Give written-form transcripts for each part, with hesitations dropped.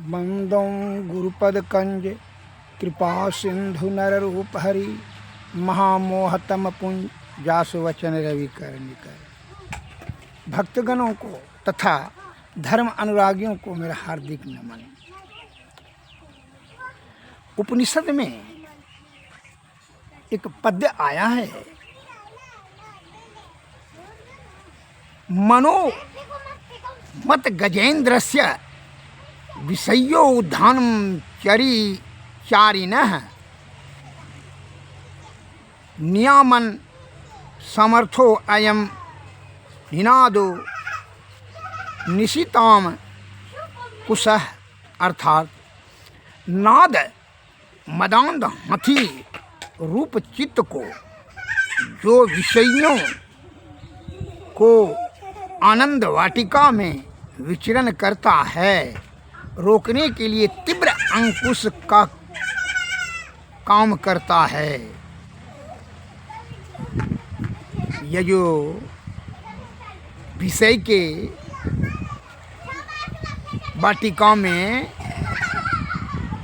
बंदों गुरुपद कंज कृपा सिंधु नर रूप हरि महामोहतम पुंज जासु वचन रवि कर निकर। भक्तगणों को तथा धर्म अनुरागियों को मेरा हार्दिक नमन। उपनिषद में एक पद्य आया है, मनो मत गजेन्द्रस्य विषयो उद्धानम चारिणः नियामन समर्थो अयम निनादो निशिताम कुशः। अर्थात नाद मदांध हाथी रूप चित्त को जो विषयों को आनंद वाटिका में विचरण करता है, रोकने के लिए तीव्र अंकुश का काम करता है। यह जो विषय के वाटिका में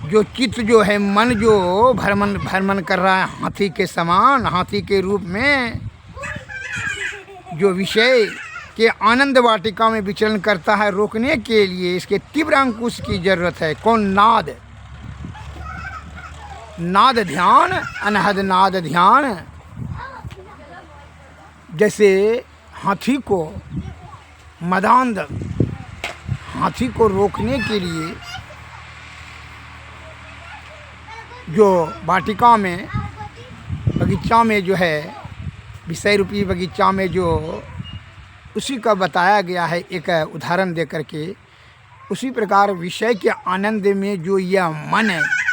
जो चित्त जो है, मन जो भ्रमण कर रहा है हाथी के समान, हाथी के रूप में जो विषय के आनंद वाटिका में विचरण करता है, रोकने के लिए इसके तीव्र अंकुश की जरूरत है। कौन? नाद। नाद ध्यान, अनहद नाद ध्यान। जैसे हाथी को मदांध हाथी को रोकने के लिए जो वाटिका में बगीचा में जो है, विषय रूपी बगीचा में जो उसी का बताया गया है एक उदाहरण दे करके। उसी प्रकार विषय के आनंद में जो यह मन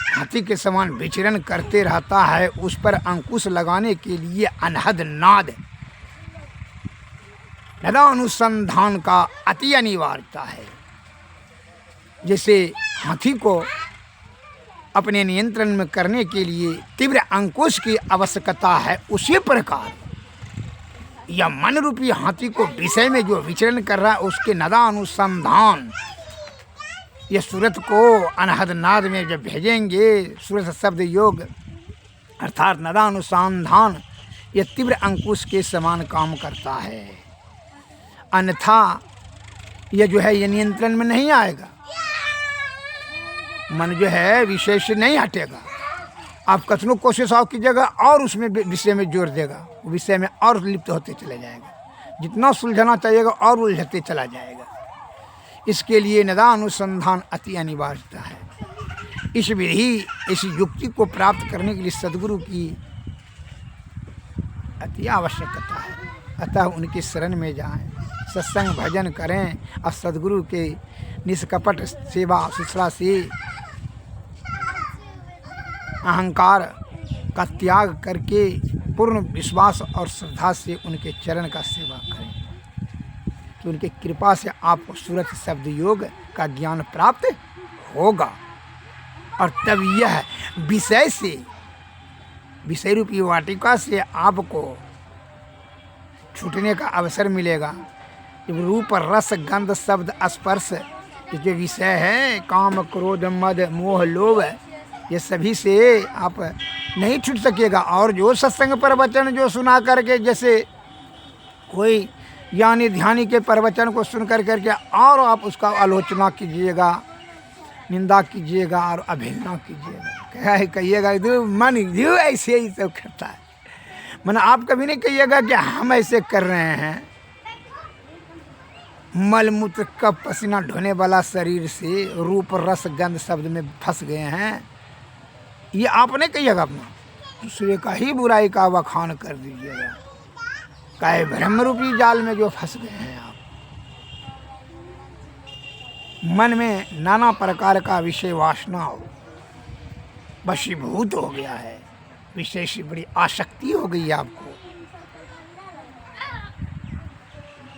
हाथी के समान विचरण करते रहता है, उस पर अंकुश लगाने के लिए अनहद नाद अनुसंधान का अति अनिवार्यता है। जैसे हाथी को अपने नियंत्रण में करने के लिए तीव्र अंकुश की आवश्यकता है, उसी प्रकार यह मन रूपी हाथी को विषय में जो विचरण कर रहा है, उसके नदा अनुसंधान, यह सूरत को अनहद नाद में जब भेजेंगे, सूरत शब्द योग अर्थात नदा अनुसंधान, यह तीव्र अंकुश के समान काम करता है। अन्यथा यह जो है, यह नियंत्रण में नहीं आएगा। मन जो है विषय से नहीं हटेगा। आप कतनों कोशिश आओ कीजिएगा और उसमें विषय में जोर देगा, विषय में और लिप्त होते चले जाएगा। जितना सुलझाना चाहिएगा और उलझते चला जाएगा। इसके लिए नदा अनुसंधान अति अनिवार्यता है। इस विधि, इस युक्ति को प्राप्त करने के लिए सद्गुरु की अति आवश्यकता है। अतः उनकी शरण में जाएं, सत्संग भजन करें और सद्गुरु के निष्कपट सेवा शुश्रूषा से अहंकार का त्याग करके पूर्ण विश्वास और श्रद्धा से उनके चरण का सेवा करें, तो उनकी कृपा से आपको सूरत शब्द योग का ज्ञान प्राप्त होगा। और तब यह विषय से, विषय रूपी वाटिका से आपको छूटने का अवसर मिलेगा। जब रूप रस गंध शब्द स्पर्श जो विषय है, काम क्रोध मद मोह लोभ, ये सभी से आप नहीं छूट सकेगा। और जो सत्संग प्रवचन जो सुना करके, जैसे कोई ज्ञानी ध्यानी के प्रवचन को सुन करके और आप उसका आलोचना कीजिएगा, निंदा कीजिएगा और अवहेलना कीजिएगा, कहिएगा मन जो ऐसे ही सब करता है। मन आप कभी नहीं कहिएगा कि हम ऐसे कर रहे हैं। मलमूत्र का पसीना ढोने वाला शरीर से रूप रस गंध शब्द में फंस गए हैं, ये आपने कहिएगा। अपना दूसरे का ही बुराई का बखान कर दीजिएगा। काहे ब्रह्म रूपी जाल में जो फंस गए हैं आप। मन में नाना प्रकार का विषय वासना वशीभूत हो गया है, विषय से बड़ी आसक्ति हो गई है आपको।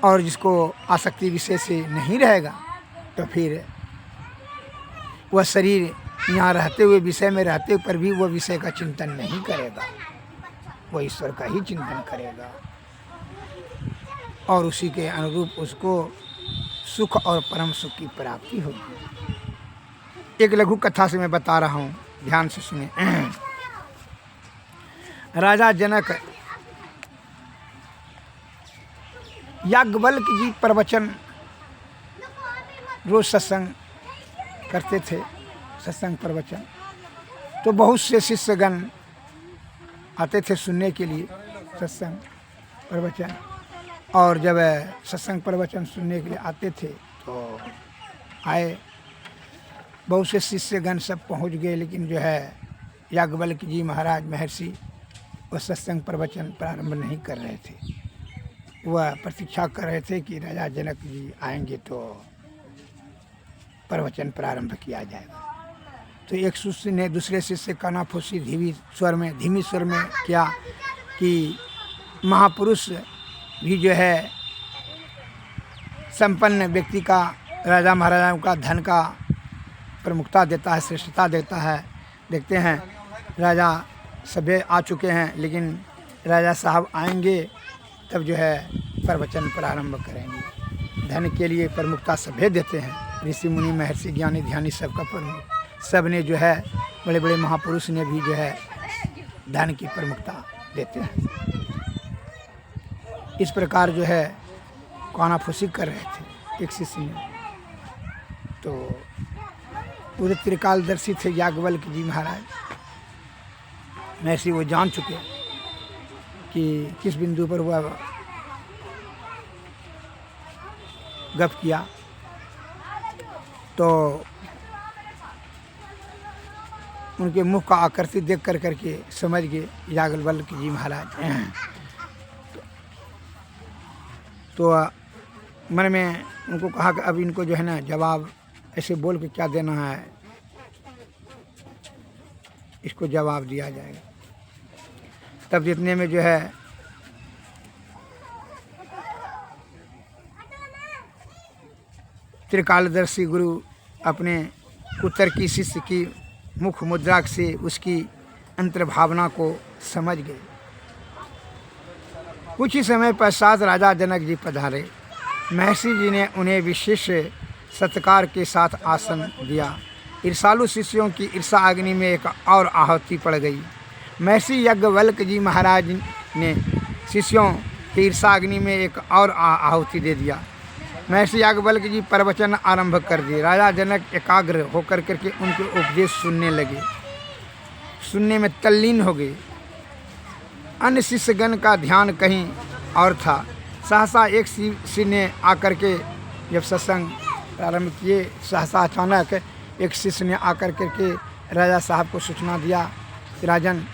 और जिसको आसक्ति विषय से नहीं रहेगा, तो फिर वह शरीर यहाँ रहते हुए, विषय में रहते पर भी वह विषय का चिंतन नहीं करेगा, वह ईश्वर का ही चिंतन करेगा और उसी के अनुरूप उसको सुख और परम सुख की प्राप्ति होगी। एक लघु कथा से मैं बता रहा हूँ, ध्यान से सुने। राजा जनक याज्ञवल्क्य जी प्रवचन रोज सत्संग करते थे, सत्संग प्रवचन। तो बहुत से शिष्यगण आते थे सुनने के लिए सत्संग प्रवचन। और जब सत्संग प्रवचन सुनने के लिए आते थे तो आए, बहुत से शिष्यगण सब पहुंच गए, लेकिन जो है याज्ञवल्क्य जी महाराज महर्षि वह सत्संग प्रवचन प्रारंभ नहीं कर रहे थे। वह प्रतीक्षा कर रहे थे कि राजा जनक जी आएंगे तो प्रवचन प्रारंभ किया जाएगा। तो एक शिष्य ने दूसरे शिष्य से कानाफूसी धीमी स्वर में किया कि महापुरुष भी जो है संपन्न व्यक्ति का, राजा महाराजाओं का धन का प्रमुखता देता है, श्रेष्ठता देता है। देखते हैं राजा सभी आ चुके हैं, लेकिन राजा साहब आएंगे तब जो है प्रवचन प्रारंभ करेंगे। धन के लिए प्रमुखता सभी देते हैं, ऋषि मुनि महर्षि ज्ञानी ध्यानी सबका प्रमुख, सब ने जो है बड़े बड़े महापुरुष ने भी जो है धन की प्रमुखता देते हैं। इस प्रकार जो है कानाफूसी कर रहे थे एक शिष्य ने। तो पूरे त्रिकालदर्शी थे याज्ञवल्क्य जी महाराज महर्षि, वो जान चुके कि किस बिंदु पर वह गप किया। तो उनके मुख का आकृति देख कर करके समझ गए याज्ञवल्क्य जी महाराज। तो मन में उनको कहा कि अब इनको जो है ना जवाब ऐसे बोल के क्या देना है, इसको जवाब दिया जाएगा। तब जितने में जो है त्रिकालदर्शी गुरु अपने उत्तर की शिष्य की मुख मुद्रा से उसकी अंतर्भावना को समझ गए। कुछ ही समय पश्चात राजा जनक जी पधारे। महर्षि जी ने उन्हें विशेष सत्कार के साथ आसन दिया। ईर्षालु शिष्यों की ईर्षा अग्नि में एक और आहुति पड़ गई। महर्षि याज्ञवल्क्य जी महाराज ने शिष्यों की ईर्षा अग्नि में एक और आहुति दे दिया। महर्षि याज्ञवल्क्य जी प्रवचन आरंभ कर दिए। राजा जनक एकाग्र होकर करके उनके उपदेश सुनने लगे, सुनने में तल्लीन हो गए। अन्य शिष्यगण का ध्यान कहीं और था। सहसा एक शिष्य ने आकर के जब सत्संग प्रारंभ किए, सहसा अचानक एक शिष्य ने आकर करके राजा साहब को सूचना दिया कि राजन,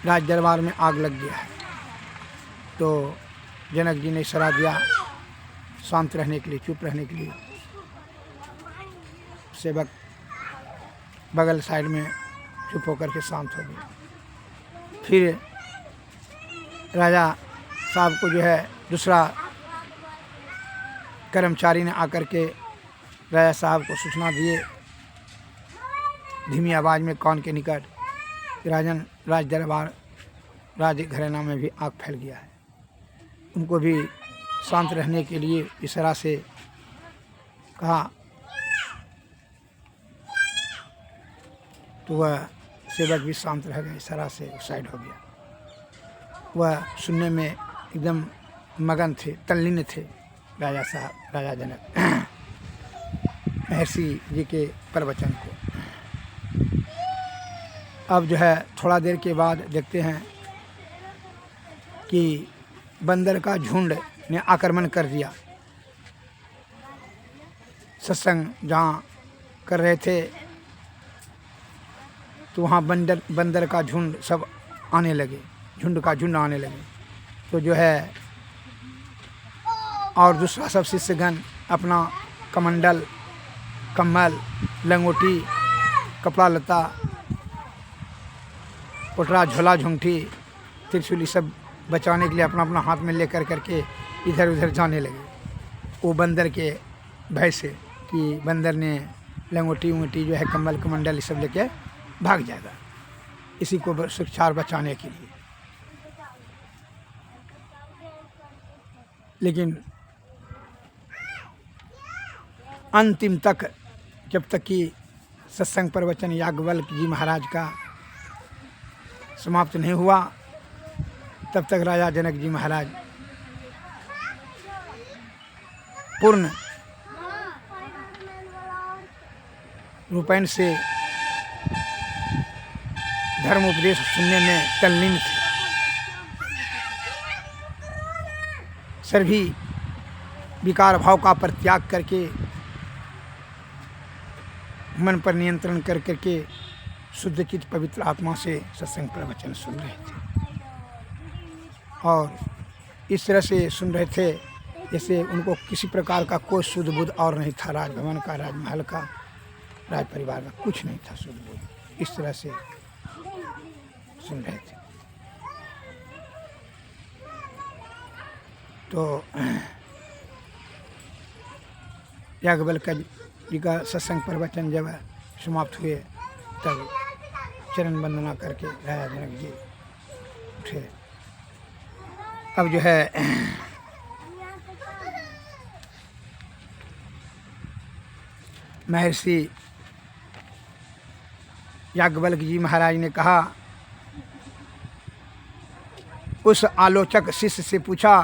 राज दरबार में आग लग गया है। तो जनक जी ने इशारा दिया शांत रहने के लिए, चुप रहने के लिए। सेवक बगल साइड में चुप होकर के शांत हो गए। फिर राजा साहब को जो है दूसरा कर्मचारी ने आकर के राजा साहब को सूचना दिए धीमी आवाज़ में कान के निकट, राजन, राज दरबार राज घराना में भी आग फैल गया है। उनको भी शांत रहने के लिए इशारा से कहा। तो वह सेवक भी शांत रह गए, इशारा से साइड हो गया। वह सुनने में एकदम मगन थे, तल्लीन थे राजा साहब, राजा जनक महर्षि जी के प्रवचन को। अब जो है थोड़ा देर के बाद देखते हैं कि बंदर का झुंड ने आक्रमण कर दिया। सत्संग जहाँ कर रहे थे तो वहाँ बंदर का झुंड सब आने लगे, झुंड का झुंड आने लगे। तो जो है और दूसरा सब शिष्यगण अपना कमंडल, कम्बल, लंगोटी, कपड़ा लता, पोटरा, झोला, झुंठी, त्रिशूली सब बचाने के लिए अपना अपना हाथ में लेकर करके इधर उधर जाने लगे। वो बंदर के भय से कि बंदर ने लंगोटी उंगोटी जो है कम्बल कमंडल सब लेके भाग जाएगा, इसी को सुरक्षा और बचाने के लिए। लेकिन अंतिम तक जब तक कि सत्संग प्रवचन याज्ञवल्क्य जी महाराज का समाप्त नहीं हुआ, तब तक राजा जनक जी महाराज पूर्ण रूपेण से धर्म उपदेश सुनने में तल्लीन थे। सभी विकार भाव का परित्याग करके मन पर नियंत्रण कर करके शुद्ध चित्त पवित्र आत्मा से सत्संग प्रवचन सुन रहे थे, और इस तरह से सुन रहे थे जैसे उनको किसी प्रकार का कोई शुद्ध बुद्ध और नहीं था। राजभवन का, राजमहल का, राज परिवार का कुछ नहीं था शुद्ध बुद्ध। इस तरह से सुन रहे थे। तो याज्ञवल्क्य जी का सत्संग प्रवचन जब समाप्त हुए तब चरण वंदना करके राजा जनक जी उठे। अब जो है महर्षि याज्ञवल्क्य जी महाराज ने कहा, उस आलोचक शिष्य से पूछा,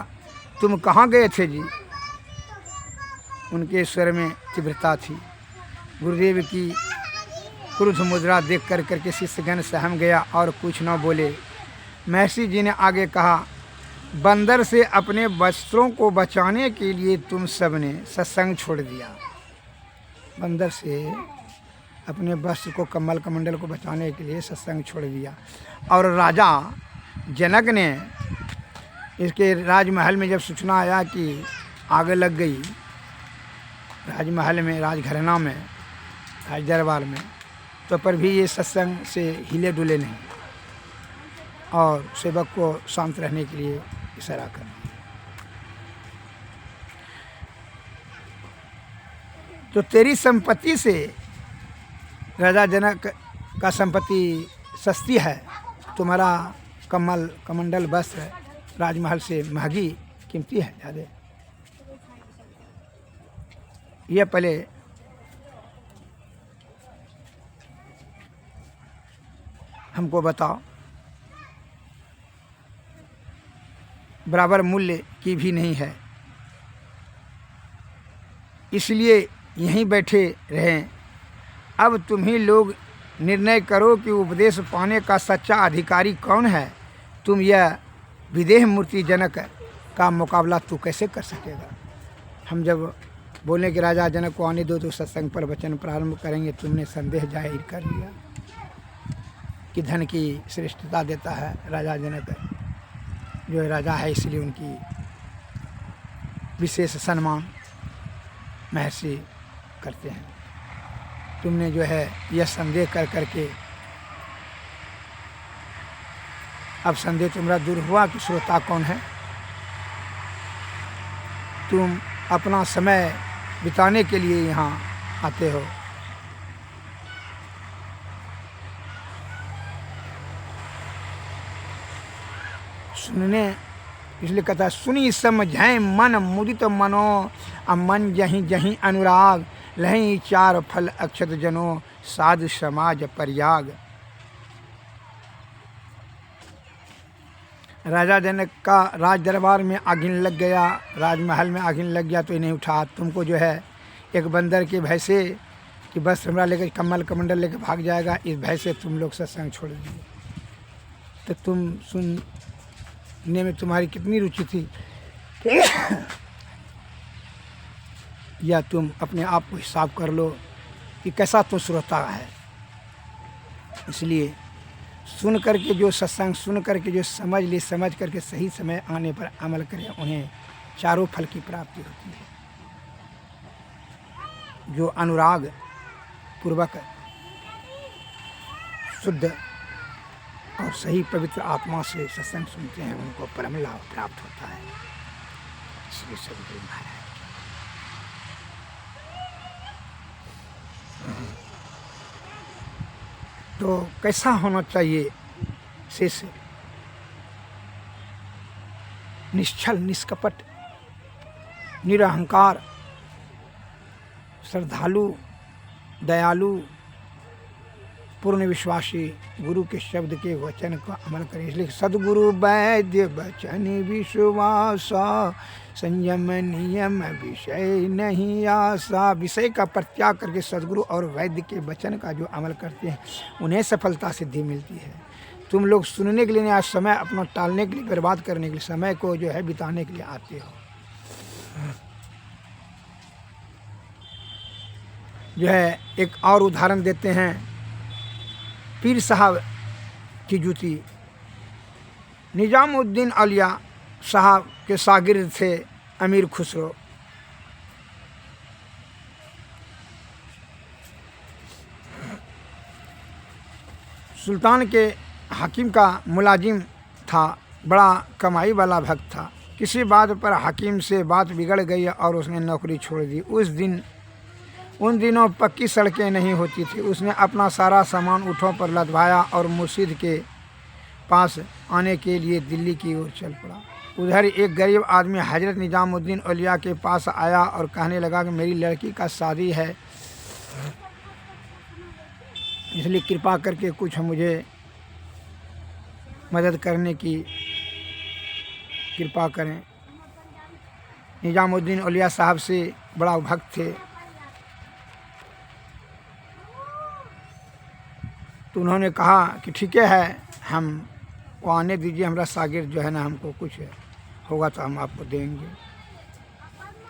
तुम कहाँ गए थे जी? उनके स्वर में तीव्रता थी। गुरुदेव की क्रुद्ध मुद्रा देख कर करके शिष्यगण सहम गया और कुछ न बोले। महर्षि जी ने आगे कहा, बंदर से अपने वस्त्रों को बचाने के लिए तुम सबने सत्संग छोड़ दिया। बंदर से अपने वस्त्र को, कमल कमंडल को बचाने के लिए सत्संग छोड़ दिया। और राजा जनक ने इसके राजमहल में जब सूचना आया कि आग लग गई, राजमहल में, राजघराना में, राज दरबार में, तो पर भी ये सत्संग से हिले डुले नहीं और सेवक को शांत रहने के लिए इशारा कर। तो तेरी संपत्ति से, राजा जनक का संपत्ति सस्ती है, तुम्हारा कमल कमंडल वस्त्र राजमहल से महंगी कीमती है ज़्यादा। यह पहले हमको बताओ, बराबर मूल्य की भी नहीं है, इसलिए यहीं बैठे रहें। अब तुम ही लोग निर्णय करो कि उपदेश पाने का सच्चा अधिकारी कौन है। तुम यह विदेह मूर्ति जनक का मुकाबला तू कैसे कर सकेगा? हम जब बोले कि राजा जनक को आने दो तो सत्संग पर वचन प्रारंभ करेंगे, तुमने संदेह जाहिर कर लिया कि धन की श्रेष्ठता देता है राजा जनक, जो राजा है इसलिए उनकी विशेष सम्मान महर्षि करते हैं। तुमने जो है यह संदेह कर करके, अब संदेह तुम्हारा दूर हुआ कि श्रोता कौन है। तुम अपना समय बिताने के लिए यहाँ आते हो। सुनने इसलिए कहता है, सुनी समझै मन मुदित मनो, मन जहीं जहीं अनुराग, लहीं चार फल अक्षत जनो, साधु समाज परियाग। राजा जनक का राज दरबार में आगिन लग गया, राजमहल में आगिन लग गया तो नहीं उठा। तुमको जो है एक बंदर के भय से कि बस हमरा लेकर कमल कमंडल लेकर भाग जाएगा, इस भय से तुम लोग सत्संग छोड़ दिए। तो तुम सुनने में तुम्हारी कितनी रुचि थी या तुम अपने आप को हिसाब कर लो कि कैसा तो श्रोता है। इसलिए सुन करके जो सत्संग सुन करके जो समझ ले, समझ करके सही समय आने पर अमल करें, उन्हें चारों फल की प्राप्ति होती है। जो अनुराग पूर्वक शुद्ध और सही पवित्र आत्मा से सत्संग सुनते हैं, उनको परम लाभ प्राप्त होता है। इसलिए सदगुरु महाराज तो कैसा होना चाहिए शिष्य? निश्चल, निष्कपट, निरहंकार, श्रद्धालु, दयालु पूर्ण विश्वासी गुरु के शब्द के वचन का अमल करें। इसलिए सदगुरु वैद्य वचन विश्वास, संयम नियम विषय नहीं आशा। विषय का परित्याग करके सदगुरु और वैद्य के वचन का जो अमल करते हैं उन्हें सफलता सिद्धि मिलती है। तुम लोग सुनने के लिए नहीं, आज समय अपना टालने के लिए, बर्बाद करने के लिए, समय को जो है बिताने के लिए आते हो। जो है एक और उदाहरण देते हैं, पीर साहब की जूती। निजामुद्दीन औलिया साहब के शागिर्द थे अमीर खुसरो। सुल्तान के हाकिम का मुलाजिम था, बड़ा कमाई वाला भक्त था। किसी बात पर हाकिम से बात बिगड़ गई और उसने नौकरी छोड़ दी। उन दिनों पक्की सड़कें नहीं होती थी। उसने अपना सारा सामान ऊँटों पर लदवाया और मुर्शिद के पास आने के लिए दिल्ली की ओर चल पड़ा। उधर एक गरीब आदमी हजरत निजामुद्दीन औलिया के पास आया और कहने लगा कि मेरी लड़की का शादी है, इसलिए कृपा करके कुछ मुझे मदद करने की कृपा करें। निजामुद्दीन औलिया साहब से बड़ा भक्त थे, तो उन्होंने कहा कि ठीक है, हम को आने दीजिए, हमारा शागिर्द जो है ना, हमको कुछ होगा तो हम आपको देंगे,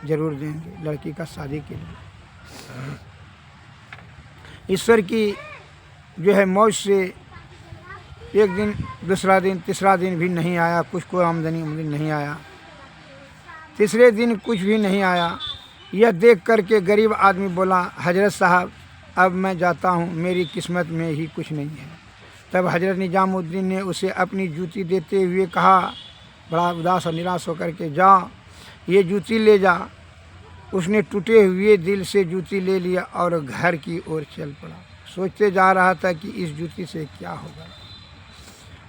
ज़रूर देंगे लड़की का शादी के लिए। ईश्वर की जो है मौज से एक दिन, दूसरा दिन, तीसरा दिन भी नहीं आया, कुछ को आमदनी नहीं आया। तीसरे दिन कुछ भी नहीं आया। यह देख कर के गरीब आदमी बोला, हजरत साहब अब मैं जाता हूँ, मेरी किस्मत में ही कुछ नहीं है। तब हजरत निजामुद्दीन ने उसे अपनी जूती देते हुए कहा, बड़ा उदास और निराश होकर के, जा ये जूती ले जा। उसने टूटे हुए दिल से जूती ले लिया और घर की ओर चल पड़ा। सोचते जा रहा था कि इस जूती से क्या होगा।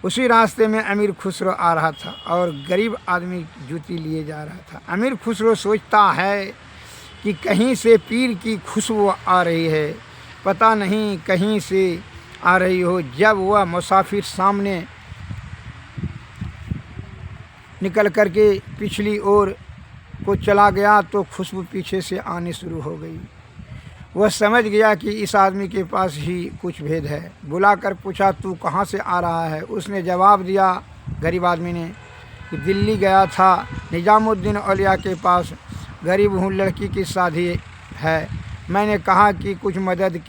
उसी रास्ते में अमीर खुसरो आ रहा था और गरीब आदमी जूती लिए जा रहा था। अमीर खुसरो सोचता है कि कहीं से पीर की खुशबू आ रही है, पता नहीं कहीं से आ रही हो। जब वह मुसाफिर सामने निकल कर के पिछली ओर को चला गया तो खुशबू पीछे से आने शुरू हो गई। वह समझ गया कि इस आदमी के पास ही कुछ भेद है। बुलाकर पूछा, तू कहाँ से आ रहा है? उसने जवाब दिया, गरीब आदमी ने, कि दिल्ली गया था निजामुद्दीन औलिया के पास, गरीब हूँ, लड़की की शादी है। मैंने कहा कि कुछ मदद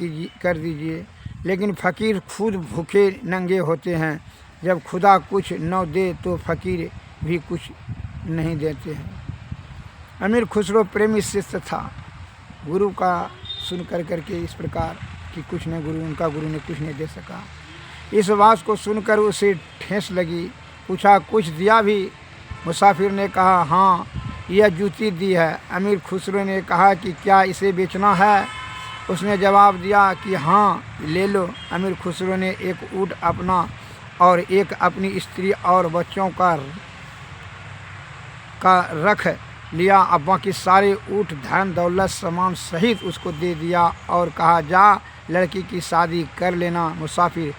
कर दीजिए, लेकिन फ़कीर खुद भूखे नंगे होते हैं। जब खुदा कुछ न दे तो फ़कीर भी कुछ नहीं देते हैं। अमीर खुसरो प्रेमी शिष्य था। गुरु का सुन कर के इस प्रकार कि कुछ नहीं, उनका गुरु ने कुछ नहीं दे सका। इस बात को सुनकर उसे ठेस लगी। पूछा, कुछ दिया भी? मुसाफिर ने कहा, हाँ, यह जूती दी है। अमीर खुसरो ने कहा कि क्या इसे बेचना है? उसने जवाब दिया कि हाँ, ले लो। अमीर खुसरो ने एक ऊँट अपना और एक अपनी स्त्री और बच्चों का रख लिया। अब बाकी सारे ऊँट, धन दौलत, सामान सहित उसको दे दिया और कहा, जा लड़की की शादी कर लेना। मुसाफिर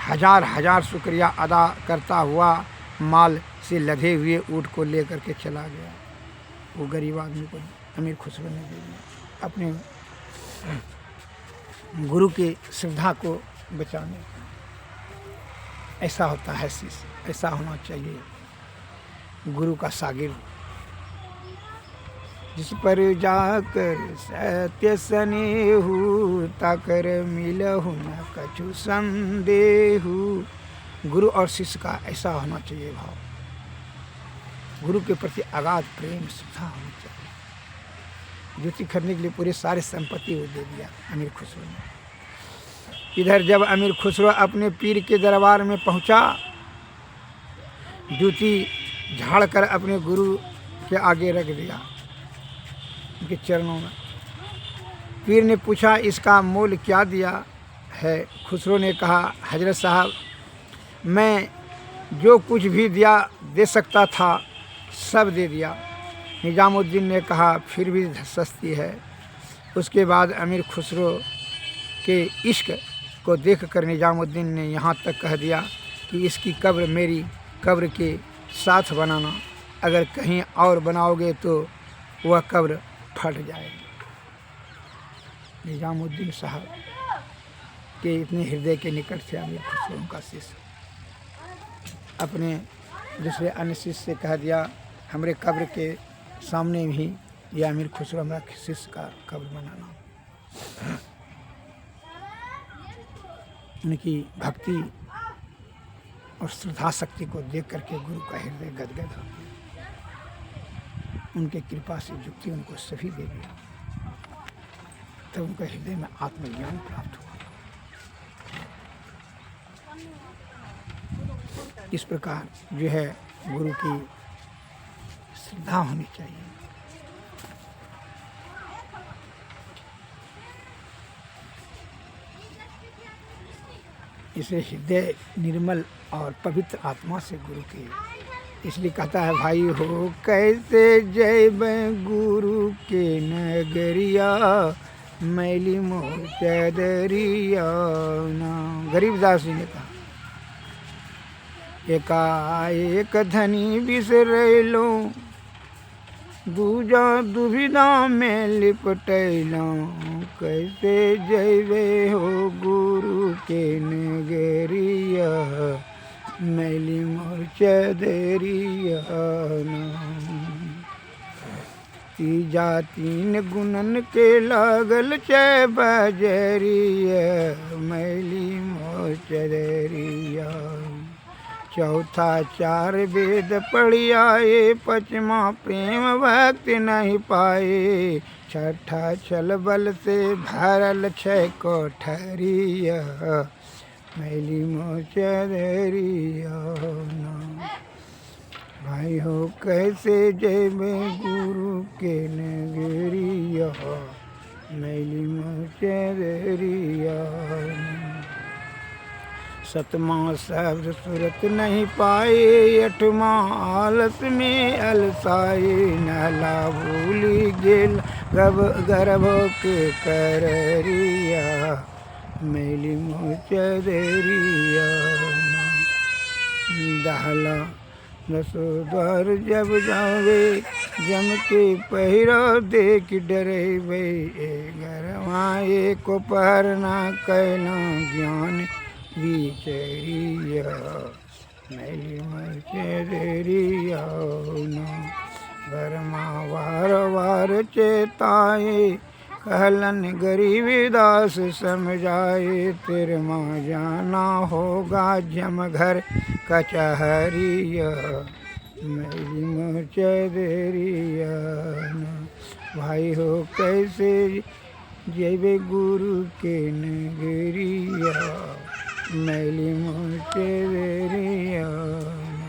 हजार हजार शुक्रिया अदा करता हुआ माल से लदे हुए ऊँट को लेकर के चला गया। वो गरीब आदमी को अमीर खुसरो ने दे दिया, अपने गुरु की श्रद्धा को बचाने। ऐसा होता है शिष्य, ऐसा होना चाहिए गुरु का शागिर्द। जिस पर जाकर सत्य स्नेहु, ताकर मिलहु न कछु संदेहु। गुरु और शिष्य का ऐसा होना चाहिए भाव। गुरु के प्रति अगाध प्रेम, श्रद्धा होनी चाहिए। जूती खरीदने के लिए पूरे सारे संपत्ति वो दे दिया अमीर खुसरो ने। इधर जब अमीर खुसरो अपने पीर के दरबार में पहुंचा, जूती झाड़ कर अपने गुरु के आगे रख दिया, उनके चरणों में। पीर ने पूछा, इसका मोल क्या दिया है? खुसरो ने कहा, हजरत साहब, मैं जो कुछ भी दे सकता था सब दे दिया। निजामुद्दीन ने कहा, फिर भी सस्ती है। उसके बाद अमीर खुसरो के इश्क को देख कर निजामुद्दीन ने यहाँ तक कह दिया कि इसकी कब्र मेरी कब्र के साथ बनाना, अगर कहीं और बनाओगे तो वह कब्र फट जाएगी। निजामुद्दीन साहब के इतने हृदय के निकट से अमीर खुसरो का शिष्य अपने दूसरे अन्य शिष्य से कह दिया, हमारे कब्र के सामने भी यह अमीर खुसरो हमारा शिष्य का कब्र बनाना। उनकी भक्ति और श्रद्धा शक्ति को देख करके गुरु का हृदय गदगद हो गया। उनके कृपा से युक्ति उनको सभी दे दिया, तब उनके हृदय में आत्मज्ञान प्राप्त हुआ। इस प्रकार जो है गुरु की श्रद्धा होनी चाहिए। इसे हृदय निर्मल और पवित्र आत्मा से गुरु की, इसलिए कहता है भाई हो कैसे जय गुरु के नगरिया, मैली मोर चदरिया ना। गरीबदास जी ने कहा, एकाएक धनी बिसरैलो, दूजा दुविधा में लिपटैलो, कैसे जैवे हो गुरु के नगरिया, मैली मोर चदरिया ना। तीजा तीन गुणन के लागल चै बजरिया, मैली मोर चदरिया। चौथा चार वेद पढ़ी आए, पचमा प्रेम भक्ति नहीं पाए, छठा छल बल से भरल छै कोठरिया, मैली मोर चदरिया ना। भाई हो कैसे जैबे गुरु के नगरिया, मैली मोर चदरिया ना। सतमा शब्द सूरत नहीं पाए, अठमा आलस में अलसाए, नहला भूली गेल गर्भ के कररिया, मैली मोर चदरिया ना। दहला दसो द्वार जब जावे, जम के पहिरा देख डरेबे, घरवाए को पहर ना कैला, ज्ञान विचरिया, मैली मोर चदरिया ना। घरमा वार वार चेताए, कहलन गरीबदास समझाए, तेरे माँ जाना होगा जम घर कचहरिया, मैली मोर चदरिया ना। भाई हो कैसे जैबे गुरु के नगरिया, मैली मोर चदरिया ना।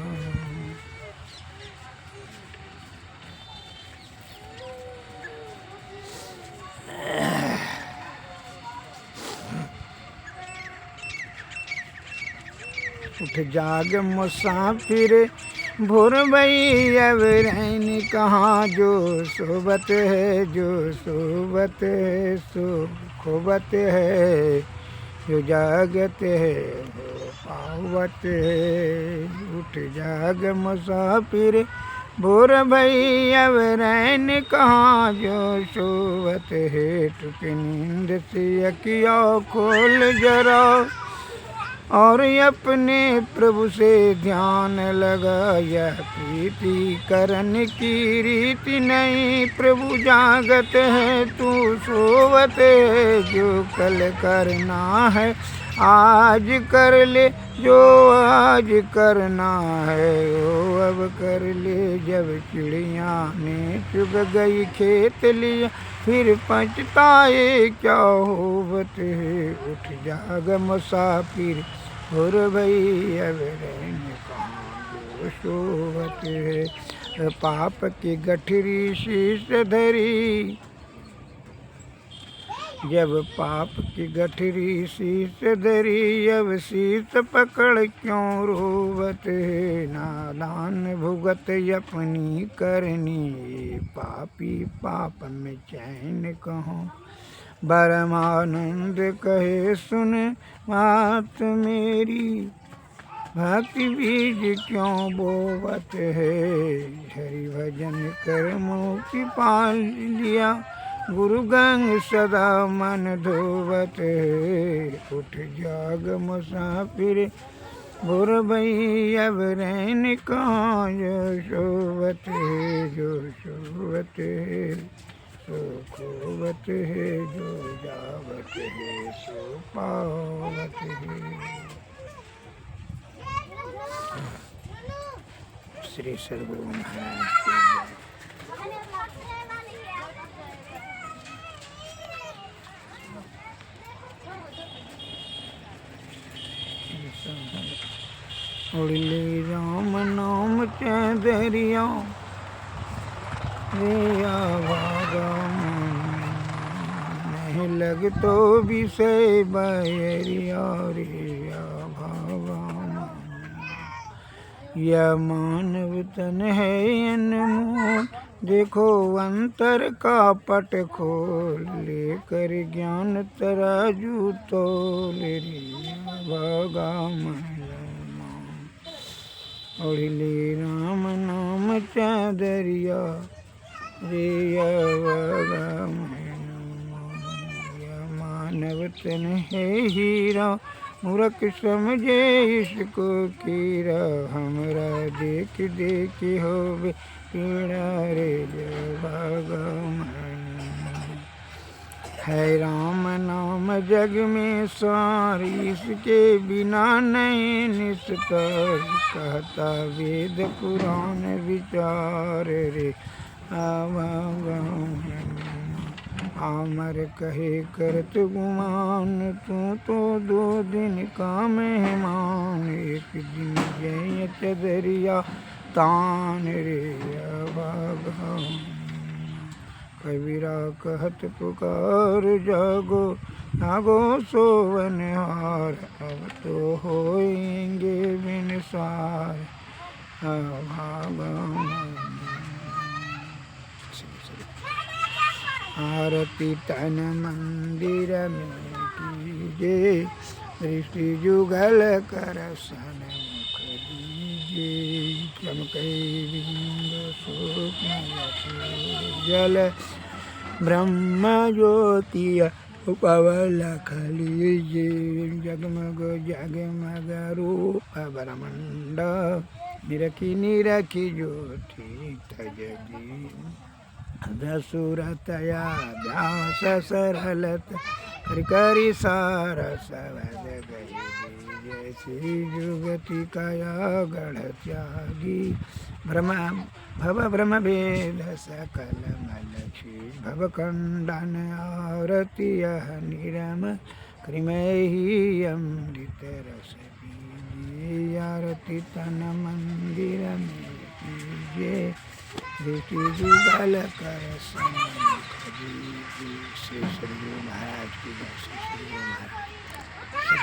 उठ जाग मुसाफिर भोर भई, अब रहन कहाँ, जो सोबत है जो सोबत है सो खोबत है, जो जागत है वो पावत है। उठ जाग मुसाफिर भोर भई, अब रहन कहाँ, जो सोबत है, टुक नींद से अखियाँ खोल जरा, और अपने प्रभु से ध्यान लगा। यह प्रीति करने की रीति नहीं, प्रभु जागत है तू सोवत है, जो कल करना है आज कर ले, जो आज करना है वो अब कर ले। जब चिड़िया ने चुग गई खेत लिया, फिर पछताए क्या होवत है। उठ जाग मुसाफिर भोर भई, अब रहन कहाँ, जो सोवत है। पाप की गठरी शीश धरी, जब पाप की गठरी शीश धरी, अब शीश पकड़ क्यों रोवत है। नादान भुगत अपनी करनी, पापी पाप में चैन कहाँ, परमानंद कहे सुन बात मेरी, भक्ति बीज क्यों बोवत है। हरि भजन कर मुक्ति पाल लिया, गुरु गंग सदा मन धोवत है। उठ जाग मुसाफिर भोर भई अब रैन कहाँ, जो सोवत है जो सोवत है सो खोवत है, जो जावत है सो पावत है। श्री सद्गुरु महाराज की जय। उड़ले राम नाम चैदरिया, रे आवागा नहीं लग तो विषय बैरिया, रे आवागा यह मानव तन है अनमोल, देखो अंतर का पट खोल, लेकर ज्ञान तराजू तोल, रे भागा उड़ले राम नाम चादरिया, रे भागा मानव तन है हीरा, मूर्ख समझे इसको कीरा, हमरा देख देख होवे पीड़ा, रे भागा है राम नाम जग में सार, इसके बिना नहीं निस्तार, कहता वेद पुराण विचार, रे आवागा आमर कहे करत गुमान, तू तो 2 दिन का मेहमान, एक दिन जय चदरिया तान, रे अभागा कबीरा कहत पुकार, जागो जागो सोवनहार, अब तो होएंगे बिनसार, अभागा आरती तन मंदिर में कीजे, दृष्टि जुगल कर सन मुख दीजे, चमकै बिंब जल ब्रह्म ज्योति उपवल खलीजे, जगमग जगमग रूप ब्रह्मांड, निरखी निरखी ज्योति तजगी, सुरतया व्यास सरलत, करि सार सवद गई, जैसी जुगति कया गढ़ त्यागी, भव ब्रह्म भेद सकल मलक्षी, भव खंडन आरती यह निरम, कृमहि अमृत रस पीजिए, आरती तन मंदिर में कीजिए, दृष्टि जुगल कर श्री सद्गुरु महाराज की जय। श्री सद्गुरु महाराज।